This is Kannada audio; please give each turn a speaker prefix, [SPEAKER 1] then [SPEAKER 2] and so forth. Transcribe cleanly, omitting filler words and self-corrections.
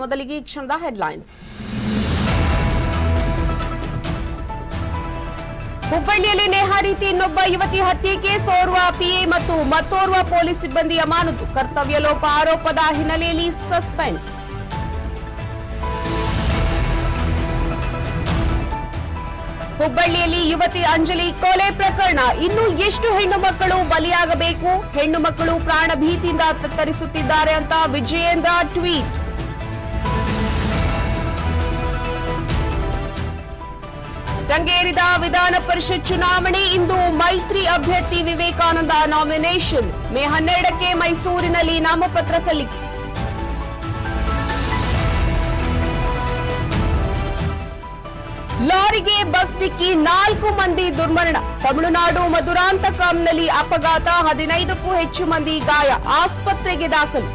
[SPEAKER 1] ಮೊದಲಿಗೆ ಈ ಕ್ಷಣದ ಹೆಡ್ಲೈನ್ಸ್. ಹುಬ್ಬಳ್ಳಿಯಲ್ಲಿ ನೇಹಾ ರೀತಿ ಇನ್ನೊಬ್ಬ ಯುವತಿ ಹತ್ಯೆ ಕೇಸ್, ಓರ್ವ ಪಿಎ ಮತ್ತು ಮತ್ತೋರ್ವ ಪೊಲೀಸ್ ಸಿಬ್ಬಂದಿ ಅಮಾನತು, ಕರ್ತವ್ಯ ಲೋಪ ಆರೋಪದ ಹಿನ್ನೆಲೆಯಲ್ಲಿ ಸಸ್ಪೆಂಡ್. ಹುಬ್ಬಳ್ಳಿಯಲ್ಲಿ ಯುವತಿ ಅಂಜಲಿ ಕೊಲೆ ಪ್ರಕರಣ, ಇನ್ನು ಎಷ್ಟು ಹೆಣ್ಣು ಮಕ್ಕಳು ಬಲಿಯಾಗಬೇಕು? ಹೆಣ್ಣು ಮಕ್ಕಳು ಪ್ರಾಣ ಭೀತಿಯಿಂದ ತತ್ತರಿಸುತ್ತಿದ್ದಾರೆ ಅಂತ ವಿಜಯೇಂದ್ರ ಟ್ವೀಟ್. ರಂಗೇರಿದ ವಿಧಾನ ಪರಿಷತ್ ಚುನಾವಣೆ, ಇಂದು ಮೈತ್ರಿ ಅಭ್ಯರ್ಥಿ ವಿವೇಕಾನಂದ ನಾಮಿನೇಷನ್, ಮೇ 12ಕ್ಕೆ ಮೈಸೂರಿನಲ್ಲಿ ನಾಮಪತ್ರ ಸಲ್ಲಿಕೆ. ಲಾರಿಗೆ ಬಸ್ ಡಿಕ್ಕಿ 4 ಮಂದಿ ದುರ್ಮರಣ, ತಮಿಳುನಾಡು ಮಧುರಾಂತಕಂನಲ್ಲಿ ಅಪಘಾತ, 15ಕ್ಕೂ ಹೆಚ್ಚು ಮಂದಿ ಗಾಯ, ಆಸ್ಪತ್ರೆಗೆ ದಾಖಲು.